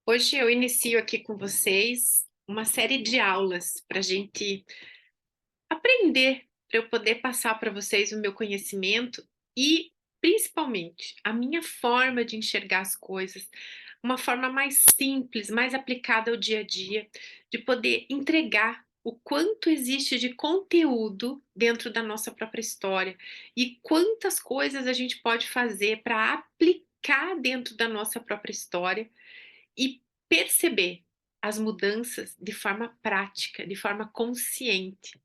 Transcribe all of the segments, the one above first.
Hoje eu inicio aqui com vocês uma série de aulas para a gente aprender, para eu poder passar para vocês o meu conhecimento e, principalmente, a minha forma de enxergar as coisas, uma forma mais simples, mais aplicada ao dia a dia, de poder entregar o quanto existe de conteúdo dentro da nossa própria história e quantas coisas a gente pode fazer para aplicar dentro da nossa própria história e perceber as mudanças de forma prática, de forma consciente.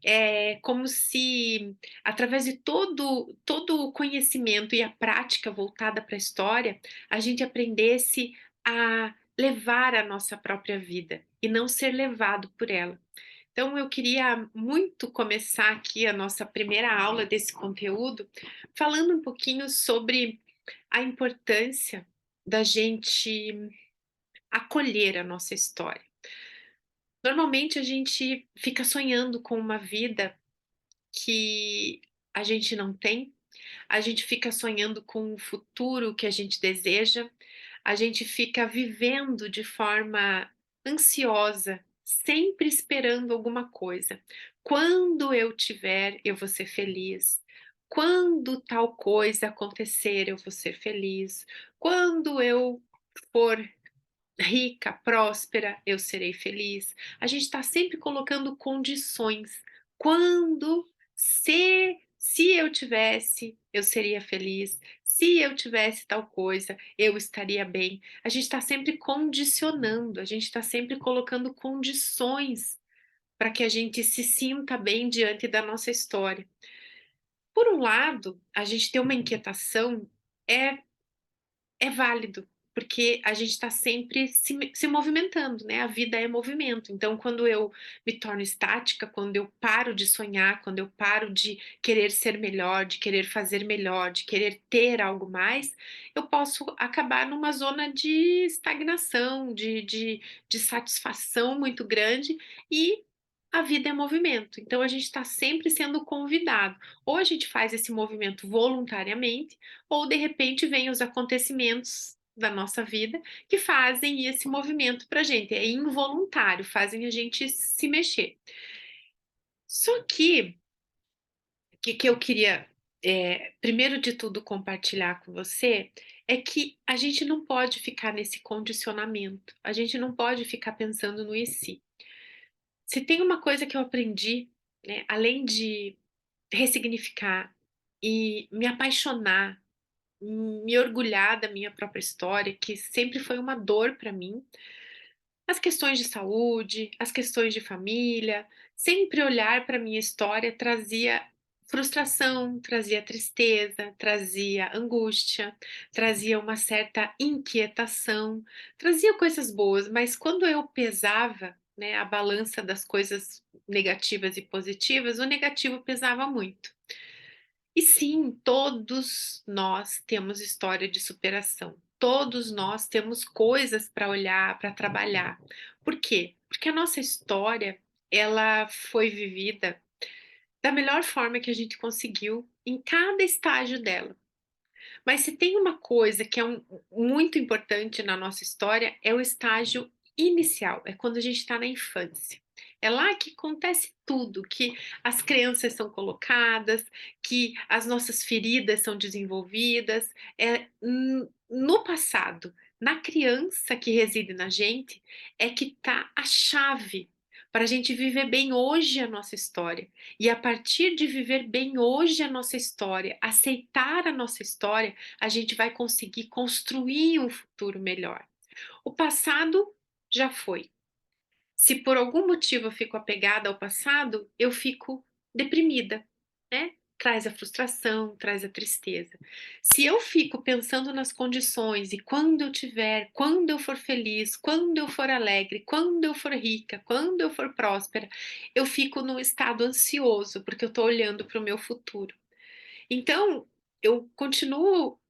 É como se, através de todo o conhecimento e a prática voltada para a história, a gente aprendesse a levar a nossa própria vida e não ser levado por ela. Então eu queria muito começar aqui a nossa primeira aula desse conteúdo, falando um pouquinho sobre a importância da gente acolher a nossa história. Normalmente a gente fica sonhando com uma vida que a gente não tem, a gente fica sonhando com o futuro que a gente deseja, a gente fica vivendo de forma ansiosa, sempre esperando alguma coisa. Quando eu tiver, eu vou ser feliz. Quando tal coisa acontecer, eu vou ser feliz. Quando eu for rica, próspera, eu serei feliz. A gente está sempre colocando condições. Quando, se eu tivesse, eu seria feliz. Se eu tivesse tal coisa, eu estaria bem. A gente está sempre condicionando, a gente está sempre colocando condições para que a gente se sinta bem diante da nossa história. Por um lado, a gente ter uma inquietação é é válido, porque a gente está sempre se movimentando, né, a vida é movimento, então quando eu me torno estática, quando eu paro de sonhar, quando eu paro de querer ser melhor, de querer fazer melhor, de querer ter algo mais, eu posso acabar numa zona de estagnação, de satisfação muito grande e a vida é movimento, então a gente está sempre sendo convidado. Ou a gente faz esse movimento voluntariamente, ou de repente vêm os acontecimentos da nossa vida que fazem esse movimento para a gente, é involuntário, fazem a gente se mexer. Só que, o que eu queria, primeiro de tudo compartilhar com você, é que a gente não pode ficar nesse condicionamento, a gente não pode ficar pensando no "e se". Se tem uma coisa que eu aprendi, né, além de ressignificar e me apaixonar, me orgulhar da minha própria história, que sempre foi uma dor para mim. As questões de saúde, as questões de família, sempre olhar para minha história trazia frustração, trazia tristeza, trazia angústia, trazia uma certa inquietação, trazia coisas boas, mas quando eu pesava, né, a balança das coisas negativas e positivas, o negativo pesava muito. E sim, todos nós temos história de superação. Todos nós temos coisas para olhar, para trabalhar. Por quê? Porque a nossa história, ela foi vivida da melhor forma que a gente conseguiu em cada estágio dela. Mas se tem uma coisa que é muito importante na nossa história, é o estágio inicial, é quando a gente está na infância. É lá que acontece tudo, que as crianças são colocadas, que as nossas feridas são desenvolvidas. É no passado, na criança que reside na gente, é que está a chave para a gente viver bem hoje a nossa história. E a partir de viver bem hoje a nossa história, aceitar a nossa história, a gente vai conseguir construir um futuro melhor. O passado já foi. Se por algum motivo eu fico apegada ao passado, eu fico deprimida, né? Traz a frustração, traz a tristeza. Se eu fico pensando nas condições e quando eu tiver, quando eu for feliz, quando eu for alegre, quando eu for rica, quando eu for próspera, eu fico num estado ansioso, porque eu estou olhando para o meu futuro. Então, eu continuo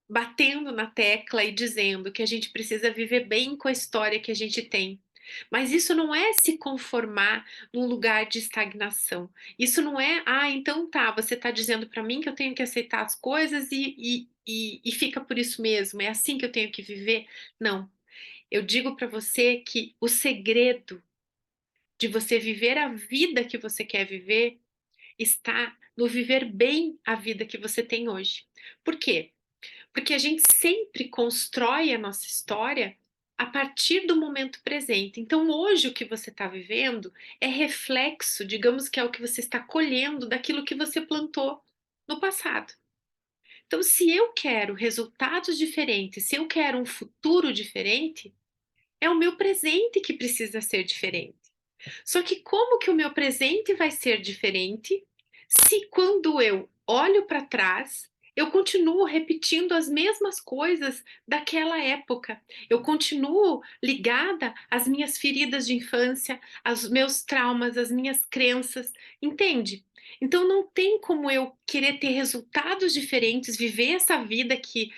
batendo na tecla e dizendo que a gente precisa viver bem com a história que a gente tem. Mas isso não é se conformar num lugar de estagnação. Isso não é, ah, então tá, você está dizendo para mim que eu tenho que aceitar as coisas e fica por isso mesmo, é assim que eu tenho que viver? Não. Eu digo para você que o segredo de você viver a vida que você quer viver está no viver bem a vida que você tem hoje. Por quê? Porque a gente sempre constrói a nossa história a partir do momento presente. Então, hoje, o que você está vivendo é reflexo, digamos que é o que você está colhendo daquilo que você plantou no passado. Então, se eu quero resultados diferentes, se eu quero um futuro diferente, é o meu presente que precisa ser diferente. Só que como que o meu presente vai ser diferente se quando eu olho para trás, eu continuo repetindo as mesmas coisas daquela época. Eu continuo ligada às minhas feridas de infância, aos meus traumas, às minhas crenças, entende? Então não tem como eu querer ter resultados diferentes, viver essa vida que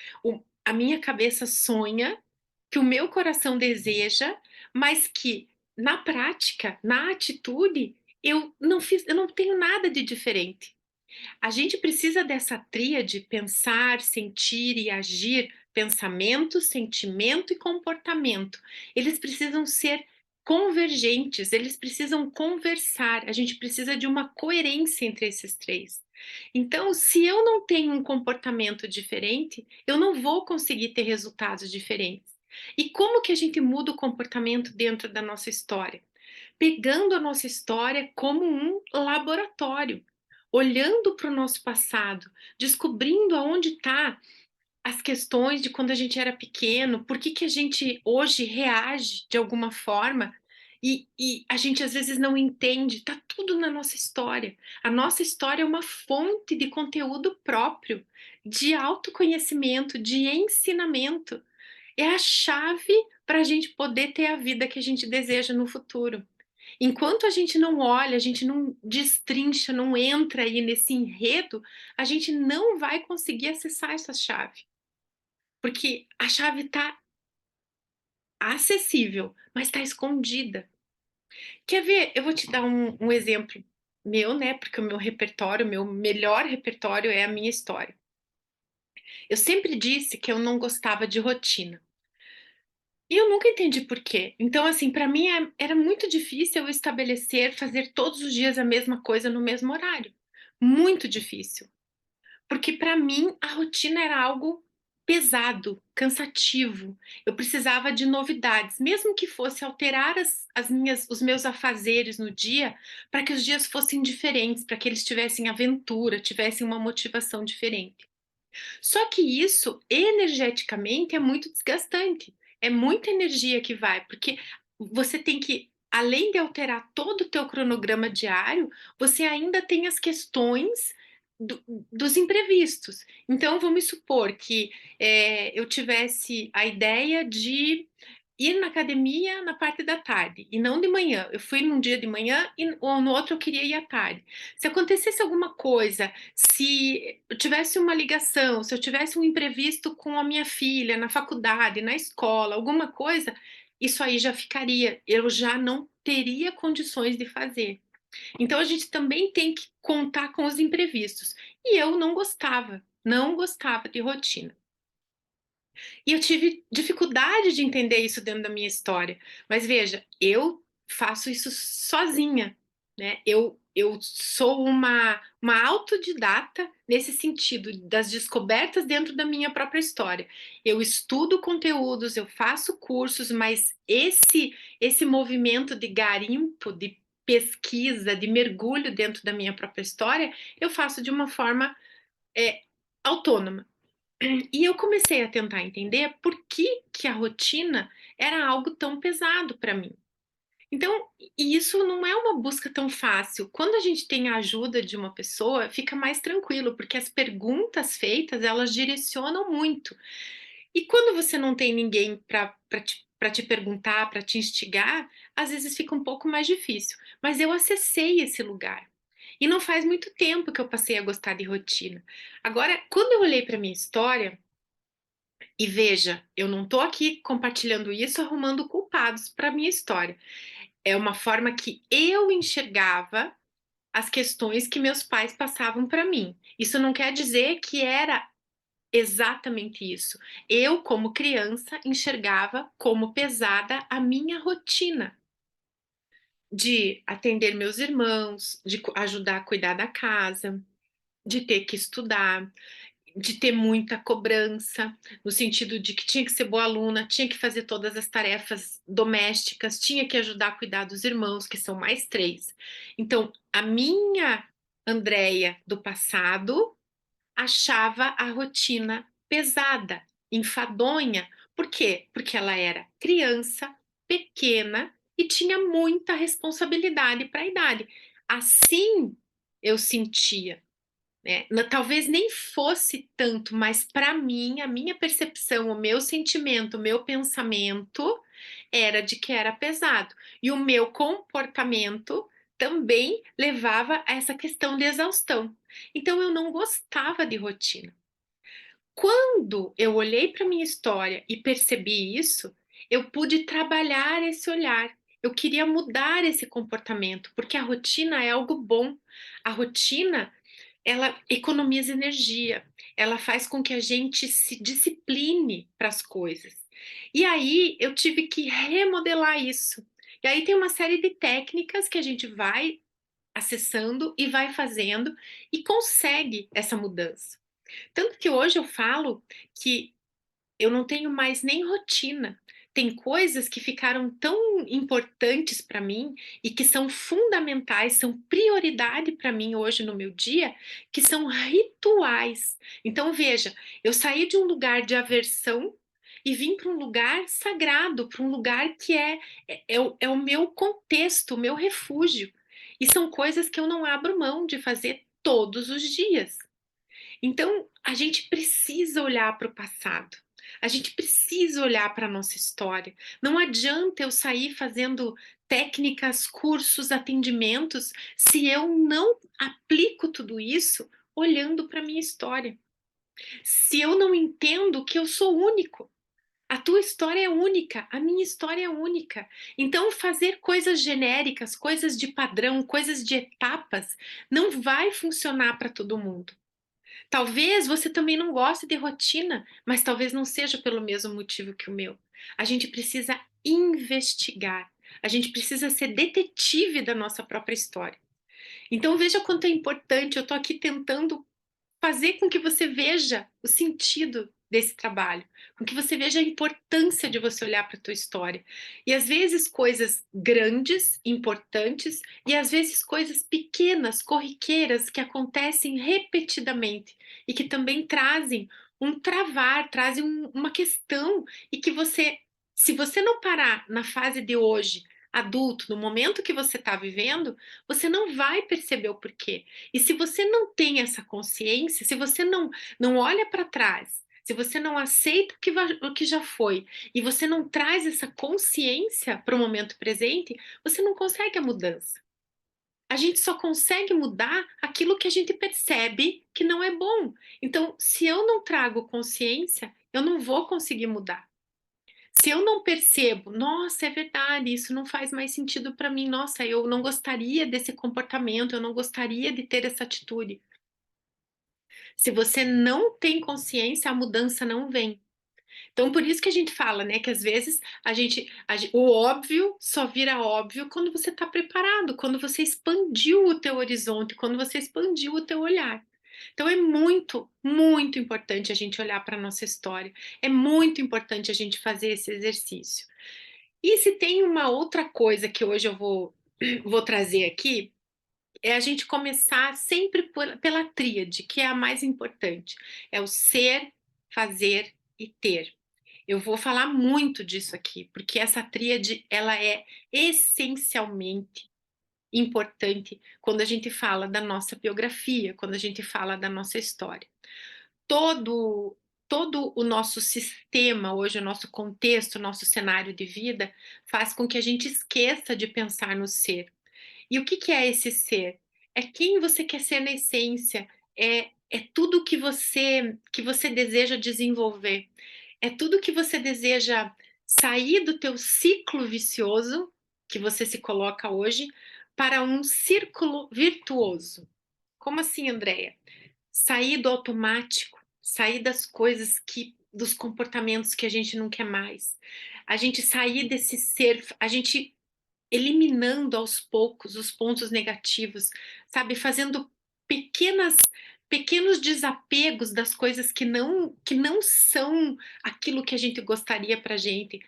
a minha cabeça sonha, que o meu coração deseja, mas que na prática, na atitude, eu não tenho nada de diferente. A gente precisa dessa tríade pensar, sentir e agir, pensamento, sentimento e comportamento. Eles precisam ser convergentes, eles precisam conversar. A gente precisa de uma coerência entre esses três. Então, se eu não tenho um comportamento diferente, eu não vou conseguir ter resultados diferentes. E como que a gente muda o comportamento dentro da nossa história? Pegando a nossa história como um laboratório, olhando para o nosso passado, descobrindo aonde está as questões de quando a gente era pequeno, por que que a gente hoje reage de alguma forma e a gente às vezes não entende, está tudo na nossa história. A nossa história é uma fonte de conteúdo próprio, de autoconhecimento, de ensinamento. É a chave para a gente poder ter a vida que a gente deseja no futuro. Enquanto a gente não olha, a gente não destrincha, não entra aí nesse enredo, a gente não vai conseguir acessar essa chave. Porque a chave está acessível, mas está escondida. Quer ver? Eu vou te dar um exemplo meu, né? Porque o meu repertório, o meu melhor repertório é a minha história. Eu sempre disse que eu não gostava de rotina. E eu nunca entendi por quê. Então, assim, para mim era muito difícil eu estabelecer, fazer todos os dias a mesma coisa no mesmo horário. Muito difícil. Porque para mim a rotina era algo pesado, cansativo. Eu precisava de novidades, mesmo que fosse alterar os meus afazeres no dia, para que os dias fossem diferentes, para que eles tivessem aventura, tivessem uma motivação diferente. Só que isso, energeticamente, é muito desgastante. É muita energia que vai, porque você tem que, além de alterar todo o teu cronograma diário, você ainda tem as questões dos imprevistos. Então, vamos supor que eu tivesse a ideia de ir na academia na parte da tarde e não de manhã. Eu fui num dia de manhã ou no outro eu queria ir à tarde. Se acontecesse alguma coisa, se eu tivesse uma ligação, se eu tivesse um imprevisto com a minha filha na faculdade, na escola, alguma coisa, isso aí já ficaria, eu já não teria condições de fazer. Então a gente também tem que contar com os imprevistos. E eu não gostava, não gostava de rotina. E eu tive dificuldade de entender isso dentro da minha história. Mas veja, eu faço isso sozinha, né? Eu sou uma autodidata nesse sentido, das descobertas dentro da minha própria história. Eu estudo conteúdos, eu faço cursos, mas esse movimento de garimpo, de pesquisa, de mergulho dentro da minha própria história, eu faço de uma forma autônoma. E eu comecei a tentar entender por que que a rotina era algo tão pesado para mim. Então, e isso não é uma busca tão fácil. Quando a gente tem a ajuda de uma pessoa, fica mais tranquilo, porque as perguntas feitas, elas direcionam muito. E quando você não tem ninguém para te perguntar, para te instigar, às vezes fica um pouco mais difícil. Mas eu acessei esse lugar. E não faz muito tempo que eu passei a gostar de rotina. Agora, quando eu olhei para minha história, e veja, eu não estou aqui compartilhando isso arrumando culpados para minha história. É uma forma que eu enxergava as questões que meus pais passavam para mim. Isso não quer dizer que era exatamente isso. Eu, como criança, enxergava como pesada a minha rotina de atender meus irmãos, de ajudar a cuidar da casa, de ter que estudar, de ter muita cobrança, no sentido de que tinha que ser boa aluna, tinha que fazer todas as tarefas domésticas, tinha que ajudar a cuidar dos irmãos, que são mais três. Então, a minha Andréia do passado achava a rotina pesada, enfadonha. Por quê? Porque ela era criança, pequena e tinha muita responsabilidade para a idade. Assim eu sentia, né? Talvez nem fosse tanto, mas para mim, a minha percepção, o meu sentimento, o meu pensamento era de que era pesado. E o meu comportamento também levava a essa questão de exaustão. Então eu não gostava de rotina. Quando eu olhei para minha história e percebi isso, eu pude trabalhar esse olhar. Eu queria mudar esse comportamento, porque a rotina é algo bom. A rotina, ela economiza energia, ela faz com que a gente se discipline para as coisas. E aí eu tive que remodelar isso. E aí tem uma série de técnicas que a gente vai acessando e vai fazendo e consegue essa mudança. Tanto que hoje eu falo que eu não tenho mais nem rotina. Tem coisas que ficaram tão importantes para mim e que são fundamentais, são prioridade para mim hoje no meu dia, que são rituais. Então, veja, eu saí de um lugar de aversão e vim para um lugar sagrado, para um lugar que é o meu contexto, o meu refúgio. E são coisas que eu não abro mão de fazer todos os dias. Então, a gente precisa olhar para o passado. A gente precisa olhar para a nossa história. Não adianta eu sair fazendo técnicas, cursos, atendimentos, se eu não aplico tudo isso olhando para a minha história. Se eu não entendo que eu sou único. A tua história é única, a minha história é única. Então, fazer coisas genéricas, coisas de padrão, coisas de etapas, não vai funcionar para todo mundo. Talvez você também não goste de rotina, mas talvez não seja pelo mesmo motivo que o meu. A gente precisa investigar, a gente precisa ser detetive da nossa própria história. Então veja quanto é importante, eu estou aqui tentando fazer com que você veja o sentido desse trabalho, com que você veja a importância de você olhar para a tua história. E às vezes coisas grandes, importantes, e às vezes coisas pequenas, corriqueiras, que acontecem repetidamente e que também trazem um travar, trazem uma questão e que você, se você não parar na fase de hoje, adulto, no momento que você está vivendo, você não vai perceber o porquê. E se você não tem essa consciência, se você não olha para trás, se você não aceita o que já foi e você não traz essa consciência para o momento presente, você não consegue a mudança. A gente só consegue mudar aquilo que a gente percebe que não é bom. Então, se eu não trago consciência, eu não vou conseguir mudar. Se eu não percebo, nossa, é verdade, isso não faz mais sentido para mim, nossa, eu não gostaria desse comportamento, eu não gostaria de ter essa atitude. Se você não tem consciência, a mudança não vem. Então, por isso que a gente fala, né, que às vezes o óbvio só vira óbvio quando você está preparado, quando você expandiu o teu horizonte, quando você expandiu o teu olhar. Então, é muito, muito importante a gente olhar para a nossa história. É muito importante a gente fazer esse exercício. E se tem uma outra coisa que hoje eu vou trazer aqui, é a gente começar sempre pela tríade, que é a mais importante. É o ser, fazer e ter. Eu vou falar muito disso aqui, porque essa tríade, ela é essencialmente importante quando a gente fala da nossa biografia, quando a gente fala da nossa história. Todo todo o nosso sistema hoje, o nosso contexto, o nosso cenário de vida faz com que a gente esqueça de pensar no ser. E o que que é esse ser? É quem você quer ser na essência, é tudo que você deseja desenvolver, é tudo que você deseja sair do teu ciclo vicioso, que você se coloca hoje, para um círculo virtuoso. Como assim, Andréia? Sair do automático, sair das coisas dos comportamentos que a gente não quer mais, a gente sair desse ser, a gente eliminando aos poucos os pontos negativos, sabe, fazendo pequenas pequenos desapegos das coisas que não são aquilo que a gente gostaria pra gente.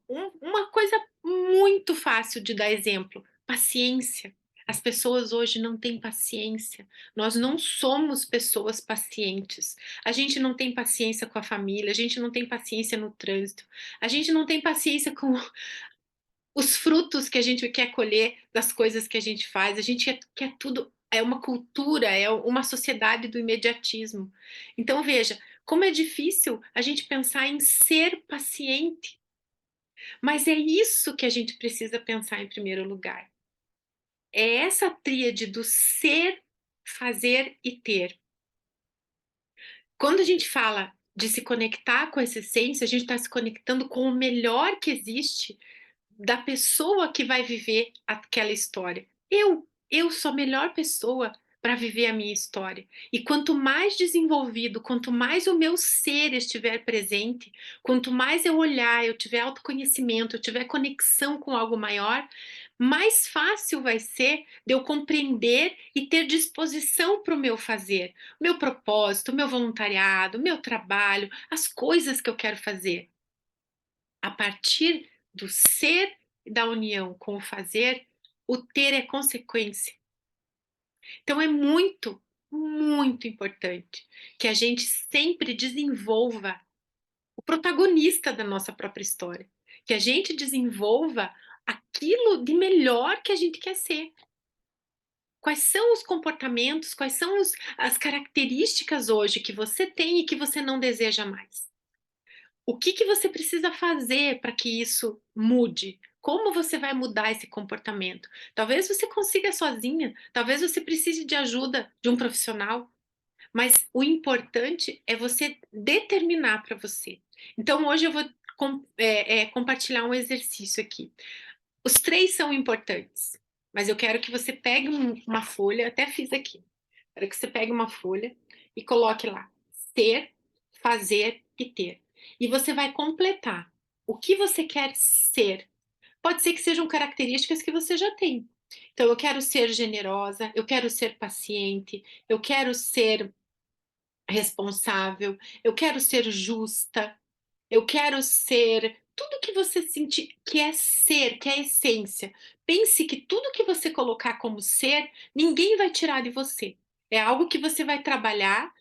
Uma coisa muito fácil de dar exemplo, paciência. As pessoas hoje não têm paciência, nós não somos pessoas pacientes. A gente não tem paciência com a família, a gente não tem paciência no trânsito, a gente não tem paciência com os frutos que a gente quer colher das coisas que a gente faz, a gente quer tudo, é uma cultura, é uma sociedade do imediatismo. Então veja, como é difícil a gente pensar em ser paciente, mas é isso que a gente precisa pensar em primeiro lugar. É essa tríade do ser, fazer e ter. Quando a gente fala de se conectar com essa essência, a gente está se conectando com o melhor que existe da pessoa que vai viver aquela história. Eu sou a melhor pessoa para viver a minha história. E quanto mais desenvolvido, quanto mais o meu ser estiver presente, quanto mais eu olhar, eu tiver autoconhecimento, eu tiver conexão com algo maior, mais fácil vai ser de eu compreender e ter disposição para o meu fazer, meu propósito, meu voluntariado, meu trabalho, as coisas que eu quero fazer. A partir do ser e da união com o fazer, o ter é consequência. Então é muito, muito importante que a gente sempre desenvolva o protagonista da nossa própria história, que a gente desenvolva aquilo de melhor que a gente quer ser. Quais são os comportamentos, quais são as características hoje que você tem e que você não deseja mais? O que você precisa fazer para que isso mude? Como você vai mudar esse comportamento? Talvez você consiga sozinha, talvez você precise de ajuda de um profissional, mas o importante é você determinar para você. Então, hoje eu vou compartilhar um exercício aqui. Os três são importantes, mas eu quero que você pegue uma folha, até fiz aqui. Quero que você pegue uma folha e coloque lá: ser, fazer e ter. E você vai completar o que você quer ser. Pode ser que sejam características que você já tem. Então, eu quero ser generosa, eu quero ser paciente, eu quero ser responsável, eu quero ser justa, eu quero ser tudo que você sentir que é ser, que é essência. Pense que tudo que você colocar como ser, ninguém vai tirar de você. É algo que você vai trabalhar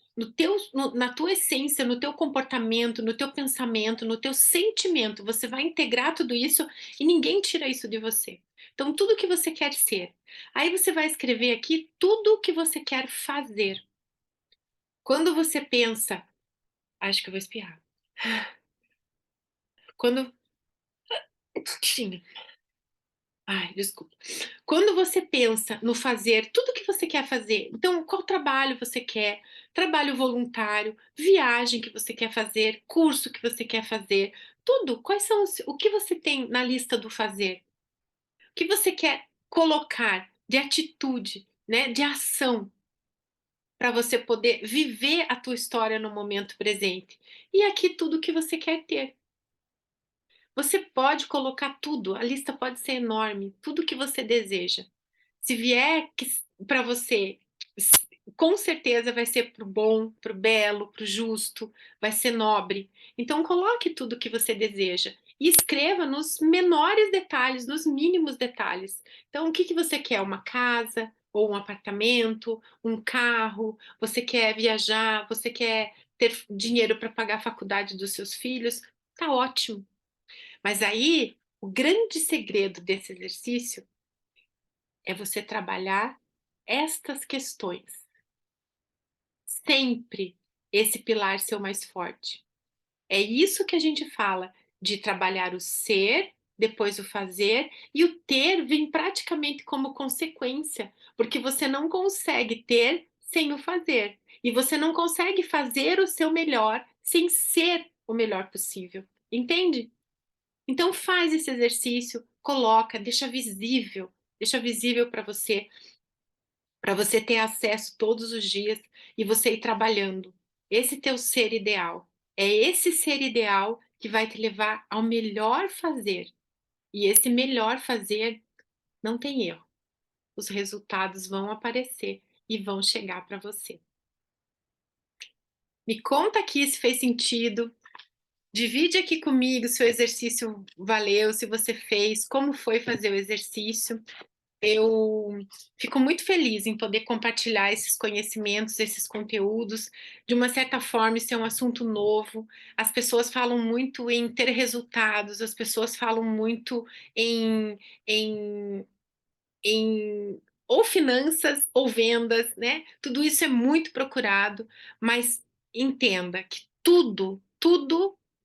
na tua essência, no teu comportamento, no teu pensamento, no teu sentimento. Você vai integrar tudo isso e ninguém tira isso de você. Então, tudo que você quer ser. Aí você vai escrever aqui tudo o que você quer fazer. Quando você pensa, acho que eu vou espirrar. Quando, enfim, ai, desculpa. Quando você pensa no fazer tudo que você quer fazer, então qual trabalho você quer, trabalho voluntário, viagem que você quer fazer, curso que você quer fazer, tudo, quais são o que você tem na lista do fazer? O que você quer colocar de atitude, né, de ação para você poder viver a tua história no momento presente? E aqui tudo que você quer ter. Você pode colocar tudo, a lista pode ser enorme, tudo que você deseja. Se vier para você, com certeza vai ser para o bom, para o belo, para o justo, vai ser nobre. Então coloque tudo que você deseja e escreva nos menores detalhes, nos mínimos detalhes. Então o que você quer? Uma casa ou um apartamento, um carro? Você quer viajar? Você quer ter dinheiro para pagar a faculdade dos seus filhos? Tá ótimo. Mas aí, o grande segredo desse exercício é você trabalhar estas questões. Sempre esse pilar ser o mais forte. É isso que a gente fala de trabalhar o ser, depois o fazer, e o ter vem praticamente como consequência, porque você não consegue ter sem o fazer, e você não consegue fazer o seu melhor sem ser o melhor possível. Entende? Então faz esse exercício, coloca, deixa visível para você ter acesso todos os dias e você ir trabalhando. esse teu ser ideal. É esse ser ideal que vai te levar ao melhor fazer. E esse melhor fazer não tem erro. Os resultados vão aparecer e vão chegar para você. Me conta aqui se fez sentido. Divide aqui comigo se o exercício valeu, se você fez, como foi fazer o exercício. Eu fico muito feliz em poder compartilhar esses conhecimentos, esses conteúdos. De uma certa forma, isso é um assunto novo. As pessoas falam muito em ter resultados, as pessoas falam muito em, em em ou finanças ou vendas, né? Tudo isso é muito procurado, mas entenda que tudo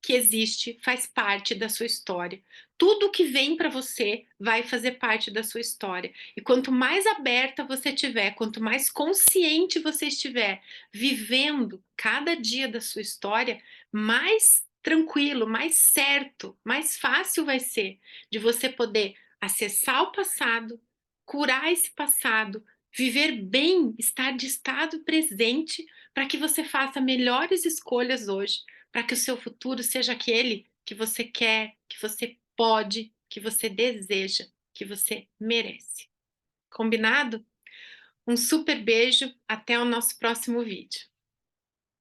que existe faz parte da sua história. Tudo que vem para você vai fazer parte da sua história. E quanto mais aberta você tiver, quanto mais consciente você estiver vivendo cada dia da sua história, mais tranquilo, mais certo, mais fácil vai ser de você poder acessar o passado, curar esse passado, viver bem, estar de estado presente para que você faça melhores escolhas hoje, para que o seu futuro seja aquele que você quer, que você pode, que você deseja, que você merece. Combinado? Um super beijo, até o nosso próximo vídeo.